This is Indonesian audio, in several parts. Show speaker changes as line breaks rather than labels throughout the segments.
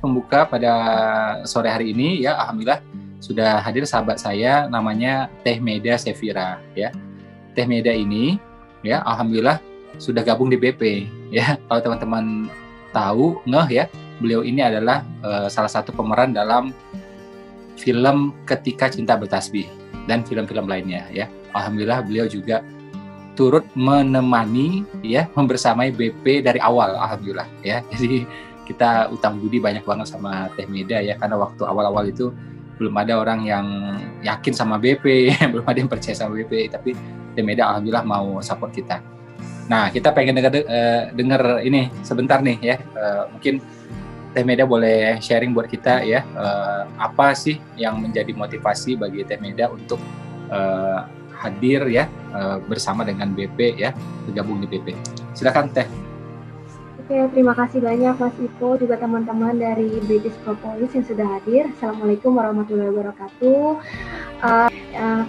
pembuka pada sore hari ini ya, alhamdulillah sudah hadir sahabat saya namanya Teh Meda Sevira ya. Teh Meda ini ya alhamdulillah sudah gabung di BP ya. Kalau teman-teman tahu ya, beliau ini adalah salah satu pemeran dalam film Ketika Cinta Bertasbih dan film-film lainnya ya. Alhamdulillah beliau juga turut menemani ya, membersamai BP dari awal, alhamdulillah ya. Jadi kita utang budi banyak banget sama Teh Meda ya, karena waktu awal-awal itu belum ada orang yang yakin sama BP, belum ada yang percaya sama BP, tapi Teh Meda alhamdulillah mau support kita. Nah, kita pengen dengar ini sebentar nih ya, mungkin Teh Meda boleh sharing buat kita ya, apa sih yang menjadi motivasi bagi Teh Meda untuk hadir ya bersama dengan BP ya, bergabung di BP. Silakan Teh.
Oke, terima kasih banyak Mas Ipo, juga teman-teman dari British Propolis yang sudah hadir. Assalamualaikum warahmatullahi wabarakatuh.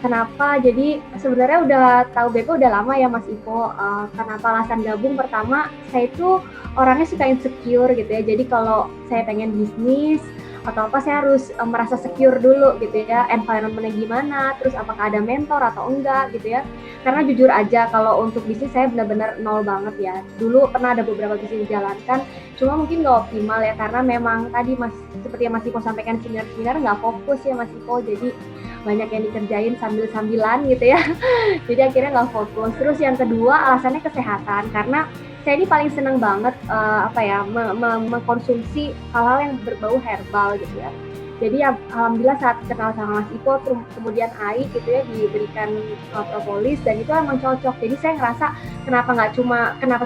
Kenapa? Jadi sebenarnya udah tahu BP udah lama ya Mas Ipo. Kenapa alasan gabung? Pertama, saya itu orangnya suka insecure gitu ya. Jadi kalau saya pengen bisnis atau apa, saya harus merasa secure dulu gitu ya, environment-nya gimana, terus apakah ada mentor atau enggak gitu ya. Karena jujur aja kalau untuk bisnis saya benar-benar nol banget ya. Dulu pernah ada beberapa bisnis dijalankan, cuma mungkin nggak optimal ya, karena memang tadi seperti yang Mas Iko sampaikan, seminar-seminar nggak fokus ya Mas Iko, jadi banyak yang dikerjain sambil-sambilan gitu ya. Jadi akhirnya nggak fokus. Terus yang kedua alasannya kesehatan, karena saya ini paling senang banget mengkonsumsi hal-hal yang berbau herbal gitu ya. Jadi alhamdulillah saat kenal sama Mas Iko, kemudian Ai gitu ya, diberikan propolis, dan itu emang cocok. Jadi saya ngerasa kenapa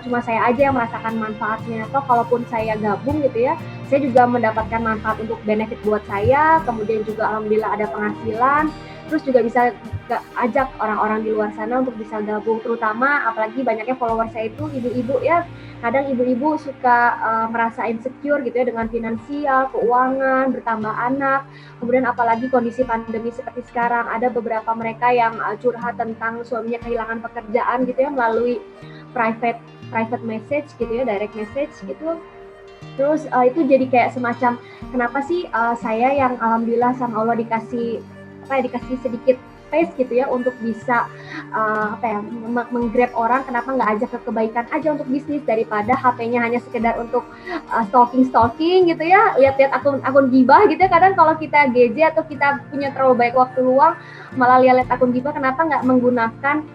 cuma saya aja yang merasakan manfaatnya, atau kalaupun saya gabung gitu ya, saya juga mendapatkan manfaat untuk benefit buat saya, kemudian juga alhamdulillah ada penghasilan, terus juga bisa ajak orang-orang di luar sana untuk bisa gabung, terutama apalagi banyaknya follower saya itu ibu-ibu ya. Kadang ibu-ibu suka merasa insecure gitu ya dengan finansial, keuangan, bertambah anak, kemudian apalagi kondisi pandemi seperti sekarang, ada beberapa mereka yang curhat tentang suaminya kehilangan pekerjaan gitu ya melalui private message gitu ya, direct message gitu. Terus itu jadi kayak semacam kenapa sih saya yang alhamdulillah sama Allah dikasih sedikit space gitu ya untuk bisa menggrab orang, kenapa nggak ajak ke kebaikan aja untuk bisnis, daripada HP-nya hanya sekedar untuk stalking gitu ya, lihat-lihat akun gibah gitu ya. Kadang kalau kita GJ atau kita punya terlalu banyak waktu luang malah lihat akun gibah, kenapa nggak menggunakan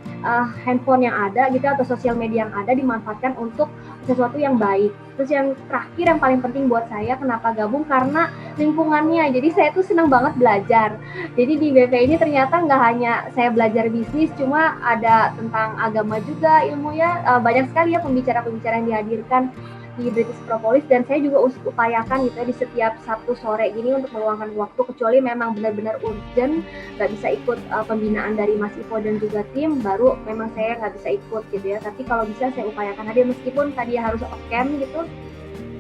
handphone yang ada gitu atau sosial media yang ada dimanfaatkan untuk sesuatu yang baik. Terus yang terakhir yang paling penting buat saya kenapa gabung, karena lingkungannya. Jadi saya tuh senang banget belajar. Jadi di BP ini ternyata nggak hanya saya belajar bisnis, cuma ada tentang agama juga ilmunya, banyak sekali ya pembicara-pembicara yang dihadirkan di British Propolis, dan saya juga upayakan gitu ya di setiap Sabtu sore gini untuk meluangkan waktu, kecuali memang benar-benar urgent nggak bisa ikut pembinaan dari Mas Ipo dan juga tim, baru memang saya nggak bisa ikut gitu ya. Tapi kalau bisa saya upayakan hadir, meskipun tadi harus off cam gitu,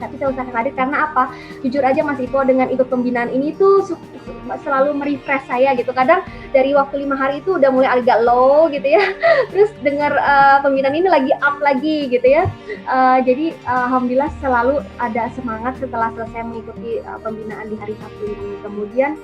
tapi saya usahakan hadir. Karena apa? Jujur aja Mas Iko, dengan ikut pembinaan ini tuh selalu merefresh saya gitu. Kadang dari waktu 5 hari itu udah mulai agak low gitu ya, terus dengar pembinaan ini lagi up lagi gitu ya. Jadi alhamdulillah selalu ada semangat setelah selesai mengikuti pembinaan di hari Sabtu ini. Kemudian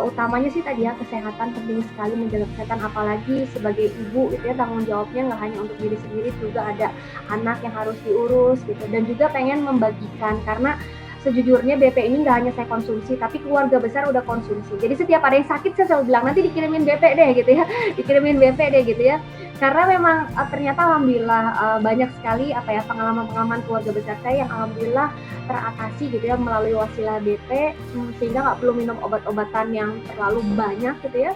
utamanya sih tadi ya, kesehatan penting sekali, menjaga kesehatan, apalagi sebagai ibu gitu ya, tanggung jawabnya nggak hanya untuk diri sendiri, juga ada anak yang harus diurus gitu, dan juga pengen membagikan, karena sejujurnya BP ini nggak hanya saya konsumsi, tapi keluarga besar udah konsumsi. Jadi setiap ada yang sakit saya selalu bilang nanti dikirimin BP deh gitu ya, dikirimin BP deh gitu ya. Karena memang ternyata alhamdulillah banyak sekali pengalaman-pengalaman keluarga besar saya yang alhamdulillah teratasi gitu ya melalui wasilah BP, sehingga nggak perlu minum obat-obatan yang terlalu banyak gitu ya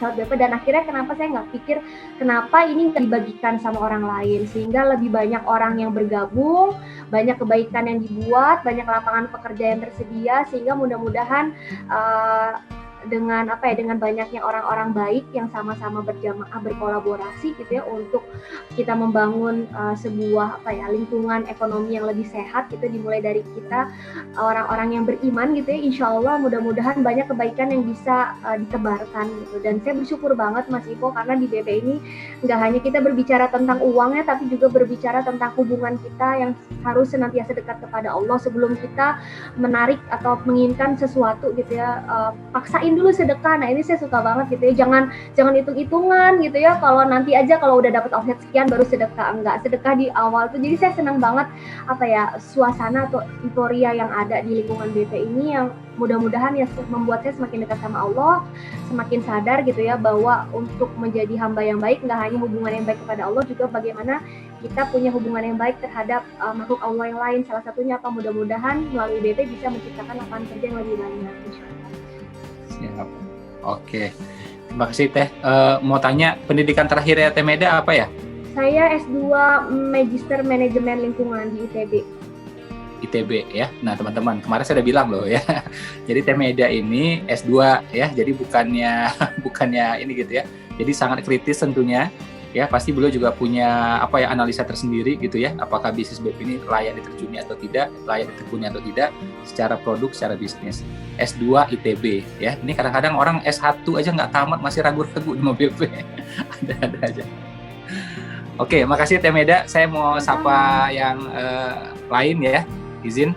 saat BP. Dan akhirnya kenapa saya nggak pikir kenapa ini nggak dibagikan sama orang lain, sehingga lebih banyak orang yang bergabung, banyak kebaikan yang dibuat, banyak lapangan pekerjaan yang tersedia, sehingga mudah-mudahan dengan apa ya, dengan banyaknya orang-orang baik yang sama-sama berjamaah berkolaborasi gitu ya untuk kita membangun sebuah apa ya, lingkungan ekonomi yang lebih sehat gitu, dimulai dari kita orang-orang yang beriman gitu ya, insya Allah mudah-mudahan banyak kebaikan yang bisa ditebarkan gitu. Dan saya bersyukur banget Mas Ipo karena di BP ini nggak hanya kita berbicara tentang uangnya, tapi juga berbicara tentang hubungan kita yang harus senantiasa dekat kepada Allah sebelum kita menarik atau menginginkan sesuatu gitu ya. Paksain dulu sedekah. Nah ini saya suka banget gitu ya, jangan hitung-hitungan gitu ya, kalau nanti aja kalau udah dapat omset sekian baru sedekah. Enggak, sedekah di awal tuh. Jadi saya senang banget apa ya, suasana atau euforia yang ada di lingkungan BP ini yang mudah-mudahan ya membuat saya semakin dekat sama Allah, semakin sadar gitu ya bahwa untuk menjadi hamba yang baik nggak hanya hubungan yang baik kepada Allah, juga bagaimana kita punya hubungan yang baik terhadap makhluk Allah yang lain. Salah satunya apa, mudah-mudahan melalui BP bisa menciptakan lapangan kerja yang lebih banyak.
Siap. Oke. Terima kasih Teh. Mau tanya, pendidikan terakhir ya Teh Meda apa ya?
Saya S2 Magister Manajemen Lingkungan di ITB.
ITB ya. Nah teman-teman, kemarin saya udah bilang loh ya. Jadi Teh Meda ini S2 ya. Jadi bukannya ini gitu ya. Jadi sangat kritis tentunya. Ya pasti beliau juga punya apa ya, analisa tersendiri gitu ya. Apakah bisnis BP ini layak diterjuni atau tidak, layak ditekuni atau tidak, secara produk, secara bisnis. S2 ITB ya. Ini kadang-kadang orang S1 aja nggak tamat masih ragu-ragu di BP. Ada-ada aja. Oke, makasih Teh Meda. Saya mau sapa yang lain ya. Izin.